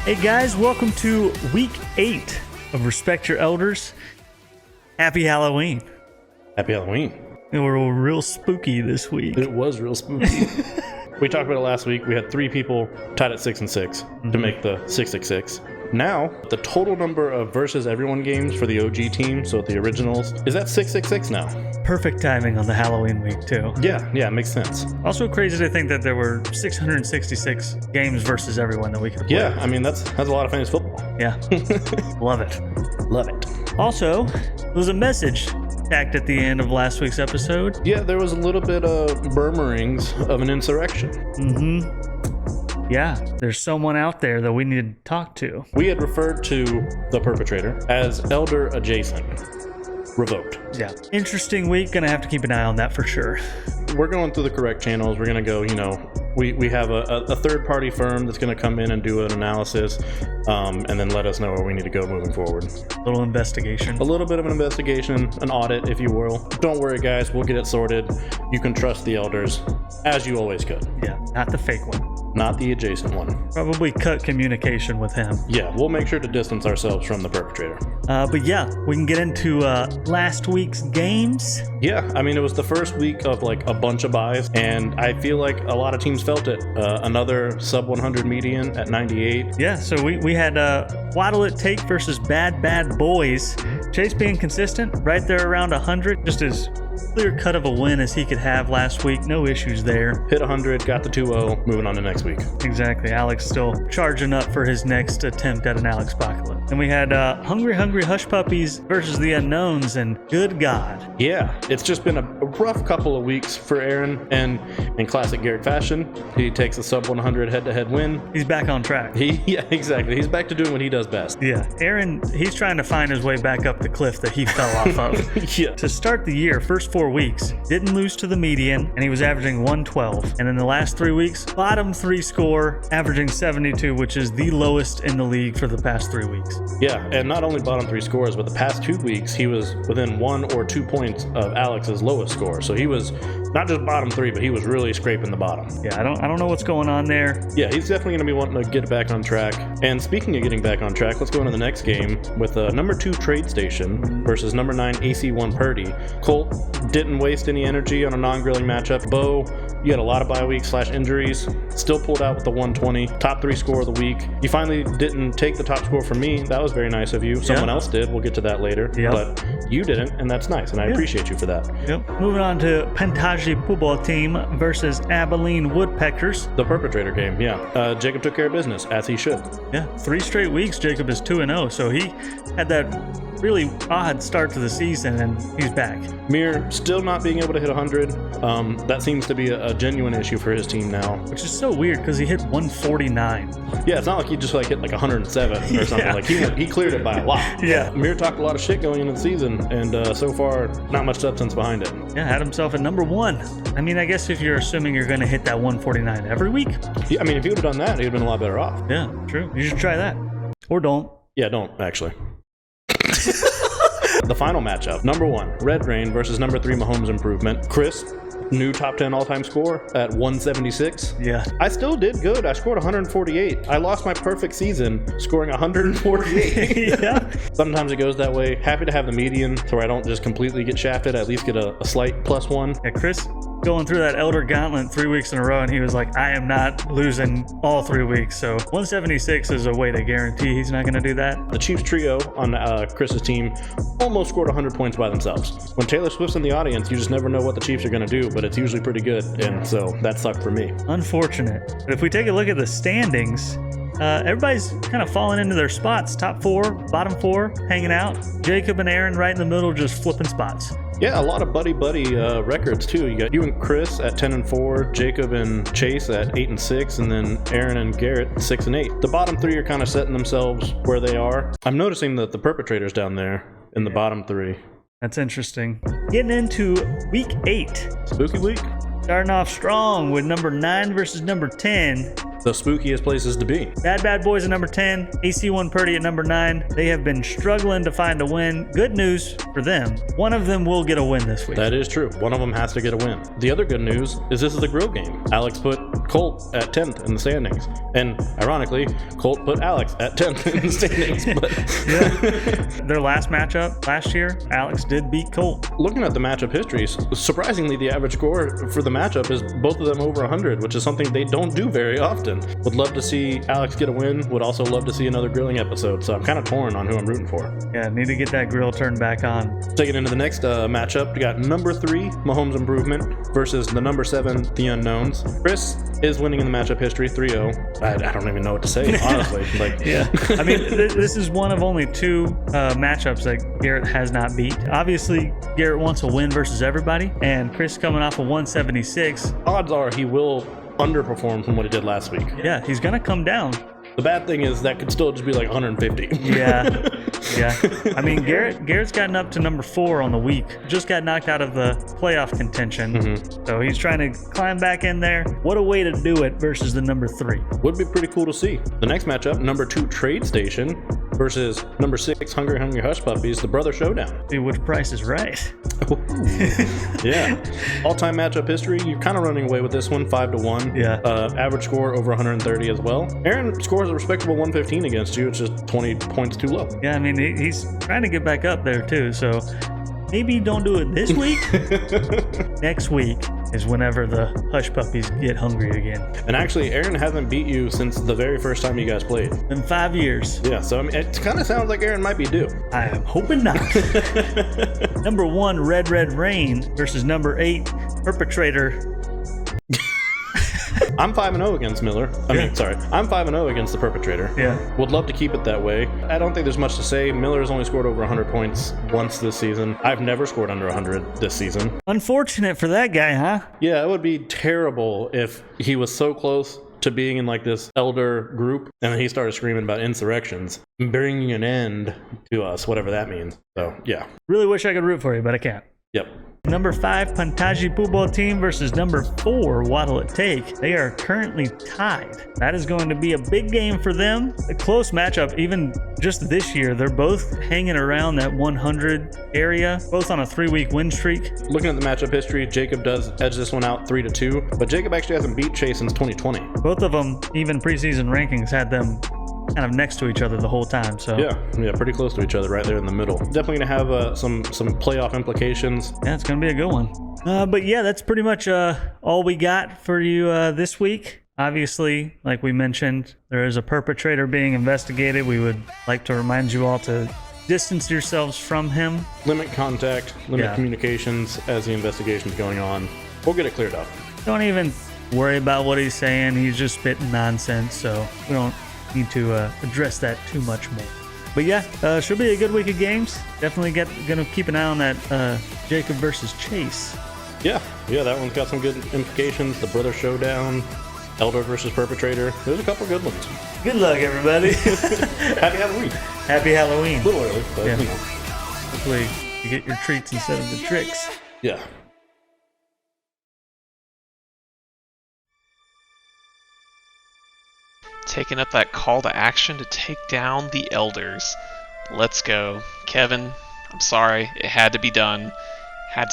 Hey guys, welcome to week 8 of Respect Your Elders. Happy Halloween. Happy Halloween. And we're real spooky this week. It was real spooky. We talked about it last week. We had 3 people tied at 6 and 6 to make the 666. Now, the total number of versus everyone games for the OG team, so the originals, is at 666 now. Perfect timing on the Halloween week too. Yeah, it makes sense. Also crazy to think that there were 666 games versus everyone that we could play. Yeah, I mean, that's a lot of fantasy football. Yeah. Love it. Love it. Also, there was a message tacked at the end of last week's episode. Yeah, there was a little bit of murmurings of an insurrection. Yeah, there's someone out there that we need to talk to. We had referred to the perpetrator as Elder Adjacent. Revoked. Yeah. Interesting week. Gonna have to keep an eye on that for sure. We're going through the correct channels. We're going to go, we have a third-party firm that's going to come in and do an analysis and then let us know where we need to go moving forward. A little investigation. A little bit of an investigation, an audit, if you will. Don't worry, guys. We'll get it sorted. You can trust the elders, as you always could. Yeah, not the fake one. Not the adjacent one. Probably cut communication with him. Yeah, we'll make sure to distance ourselves from the perpetrator. But yeah, we can get into last week's games. Yeah, I mean, it was the first week of like a bunch of buys, and I feel like a lot of teams felt it. Another sub 100 median at 98. Yeah, so we had What'll It Take versus Bad Boys. Chase being consistent, right there around 100, just as clear cut of a win as he could have last week. No issues there. Hit 100, got the 2-0, moving on to next week. Exactly. Alex still charging up for his next attempt at an Alex Apocalypse. And we had Hungry Hush Puppies versus the Unknowns, and good God. Yeah, it's just been a rough couple of weeks for Aaron, and in classic Garrett fashion, he takes a sub 100 head-to-head win. He's back on track. Yeah, exactly. He's back to doing what he does best. Yeah, Aaron, he's trying to find his way back up the cliff that he fell off of. Yeah. To start the year, first 4 weeks, didn't lose to the median, and he was averaging 112. And in the last 3 weeks, bottom 3 score, averaging 72, which is the lowest in the league for the past 3 weeks. Yeah, and not only bottom 3 scores, but the past 2 weeks, he was within 1 or 2 points of Alex's lowest score. So he was not just bottom 3, but he was really scraping the bottom. Yeah, I don't know what's going on there. Yeah, he's definitely going to be wanting to get back on track. And speaking of getting back on track, let's go into the next game with number 2 Trade Station versus number 9 AC1 Purdy. Colt didn't waste any energy on a non-grilling matchup. Bo, you had a lot of bye weeks / injuries. Still pulled out with the 120. Top 3 score of the week. You finally didn't take the top score from me. That was very nice of you. Someone else did. We'll get to that later. Yep. But you didn't, and that's nice, and I appreciate you for that. Yep. Moving on to Pentaji Football Team versus Abilene Woodpeckers. The perpetrator game, yeah. Jacob took care of business, as he should. Yeah, 3 straight weeks, Jacob is 2-0, so he had that really odd start to the season, and he's back. Mir still not being able to hit 100. That seems to be a genuine issue for his team now. Which is so weird, because he hit 149. Yeah, it's not like he just hit like 107 or something. Yeah. Like he cleared it by a lot. Yeah. Mir talked a lot of shit going into the season, and so far, not much substance behind it. Yeah, had himself at number 1. I mean, I guess if you're assuming you're going to hit that 149 every week. Yeah, I mean, if he would have done that, he'd have been a lot better off. Yeah, true. You should try that. Or don't. Yeah, don't, actually. The final matchup, number 1, Red Rain versus number 3, Mahomes Improvement. Chris, new top 10 all-time score at 176. Yeah. I still did good. I scored 148. I lost my perfect season scoring 148. Yeah. Sometimes it goes that way. Happy to have the median so I don't just completely get shafted. I at least get a slight +1. Yeah, Chris going through that Elder Gauntlet 3 weeks in a row, and he was like, I am not losing all 3 weeks. So 176 is a way to guarantee he's not going to do that. The Chiefs trio on Chris's team almost scored 100 points by themselves. When Taylor Swift's in the audience, you just never know what the Chiefs are going to do, but it's usually pretty good, and so that sucked for me. Unfortunate. But if we take a look at the standings, everybody's kind of falling into their spots. Top 4, bottom 4, hanging out. Jacob and Aaron right in the middle, just flipping spots. Yeah, a lot of buddy records too. You got you and Chris at 10-4, Jacob and Chase at 8-6, and then Aaron and Garrett 6-8. The bottom 3 are kind of setting themselves where they are. I'm noticing that the perpetrators down there in the bottom 3. That's interesting. Getting into week 8. Spooky week. Starting off strong with number 9 versus number 10. The spookiest places to be. Bad Boys at number 10, AC1 Purdy at number 9. They have been struggling to find a win. Good news for them. One of them will get a win this week. That is true. One of them has to get a win. The other good news is this is a grill game. Alex put Colt at 10th in the standings. And ironically, Colt put Alex at 10th in the standings. But Their last matchup last year, Alex did beat Colt. looking at the matchup histories, surprisingly, the average score for the matchup is both of them over 100, which is something they don't do very often. Would love to see Alex get a win. Would also love to see another grilling episode. So I'm kind of torn on who I'm rooting for. Yeah, need to get that grill turned back on. Taking into the next matchup, we got number 3, Mahomes Improvement, versus the number 7, The Unknowns. Chris is winning in the matchup history 3-0. I don't even know what to say, honestly. Yeah. I mean, this is one of only 2 matchups that Garrett has not beat. Obviously, Garrett wants a win versus everybody, and Chris coming off a 176. Odds are he will underperform from what he did last week. Yeah, he's going to come down. The bad thing is that could still just be like 150. Yeah. I mean, Garrett's gotten up to number 4 on the week. Just got knocked out of the playoff contention. So he's trying to climb back in there. What a way to do it versus the number 3. Would be pretty cool to see. The next matchup, number 2, Trade Station, versus number 6, Hungry Hush Puppies, the Brother Showdown. See which price is right. Yeah. All-time matchup history, you're kind of running away with this one, 5-1. Yeah. Average score over 130 as well. Aaron scores a respectable 115 against you. It's just 20 points too low. Yeah, I mean, he's trying to get back up there too, so maybe don't do it this week. Next week is whenever the Hush Puppies get hungry again. And actually, Aaron hasn't beat you since the very first time you guys played. In 5 years. Yeah, so I mean, it kind of sounds like Aaron might be due. I am hoping not. Number 1, Red Rain versus number 8, Perpetrator. I'm 5-0 against Miller. I'm 5-0 against the Perpetrator. Yeah. Would love to keep it that way. I don't think there's much to say. Miller has only scored over 100 points once this season. I've never scored under 100 this season. Unfortunate for that guy, huh? Yeah, it would be terrible if he was so close to being in like this elder group and then he started screaming about insurrections, bringing an end to us, whatever that means. So, yeah. Really wish I could root for you, but I can't. Yep. Number 5, Pantaji Football Team versus number 4, What'll It Take. They are currently tied. That is going to be a big game for them. A close matchup, even just this year. They're both hanging around that 100 area, both on a 3-week win streak. Looking at the matchup history, Jacob does edge this one out 3-2, but Jacob actually hasn't beat Chase since 2020. Both of them, even preseason rankings, had them kind of next to each other the whole time. So yeah, pretty close to each other right there in the middle. Definitely gonna have some playoff implications. Yeah, it's gonna be a good one. But yeah, that's pretty much all we got for you this week. Obviously, like we mentioned, there is a perpetrator being investigated. We would like to remind you all to distance yourselves from him. Limit contact, limit communications as the investigation is going on. We'll get it cleared up. Don't even worry about what he's saying. He's just spitting nonsense, so we don't need to address that too much more. But yeah, should be a good week of games. Definitely gonna keep an eye on that Jacob versus Chase. Yeah, that one's got some good implications. The Brother Showdown, Elder versus Perpetrator. There's a couple good ones. Good luck, everybody. Happy Halloween. Happy Halloween. A little early, but yeah. you know. Hopefully you get your treats instead of the tricks. Yeah. Taking up that call to action to take down the Elders. Let's go. Kevin, I'm sorry. It had to be done.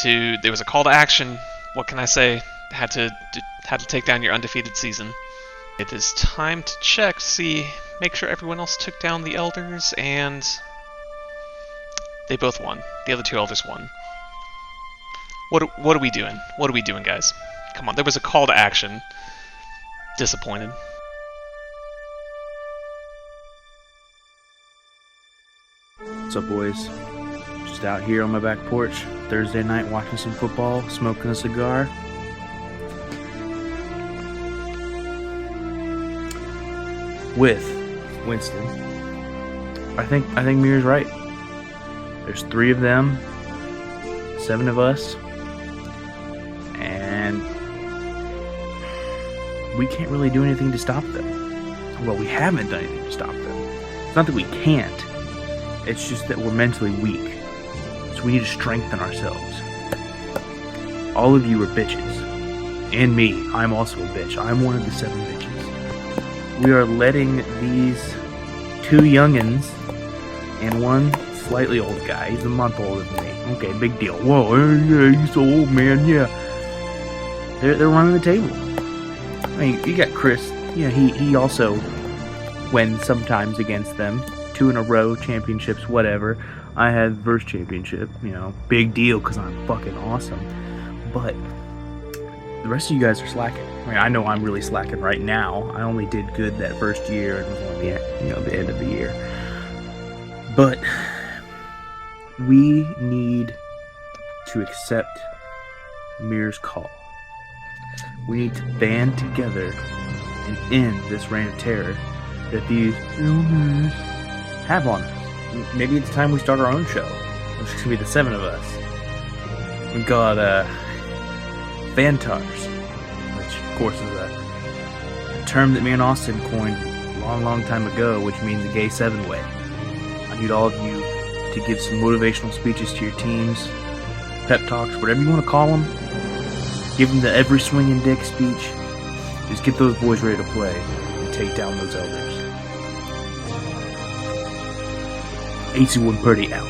There was a call to action. What can I say? Had to take down your undefeated season. It is time to check, make sure everyone else took down the Elders, and they both won. The other 2 Elders won. What are we doing? What are we doing, guys? Come on, there was a call to action. Disappointed. What's up, boys? Just out here on my back porch, Thursday night, watching some football, smoking a cigar. With Winston. I think Mir's right. There's 3 of them, 7 of us, and we can't really do anything to stop them. Well, we haven't done anything to stop them. It's not that we can't. It's just that we're mentally weak. So we need to strengthen ourselves. All of you are bitches. And me. I'm also a bitch. I'm one of the 7 bitches. We are letting these 2 youngins and 1 slightly old guy. He's a month older than me. Okay, big deal. Whoa, yeah, he's so old, man. Yeah. They're running the table. I mean, you got Chris. You know, he also wins sometimes against them. 2 in a row, championships, whatever. I had first championship. You know, big deal because I'm fucking awesome. But the rest of you guys are slacking. I mean, I know I'm really slacking right now. I only did good that first year and was on the end of the year. But we need to accept Mir's call. We need to band together and end this reign of terror that these illness have on us. Maybe it's time we start our own show. It's just gonna be the 7 of us. We got Vantars, which of course is a term that me and Austin coined a long time ago, which means the gay 7-way. I need all of you to give some motivational speeches to your teams, pep talks, whatever you want to call them. Give them the every swinging dick speech. Just get those boys ready to play and take down those elders. AC1 Purdy out.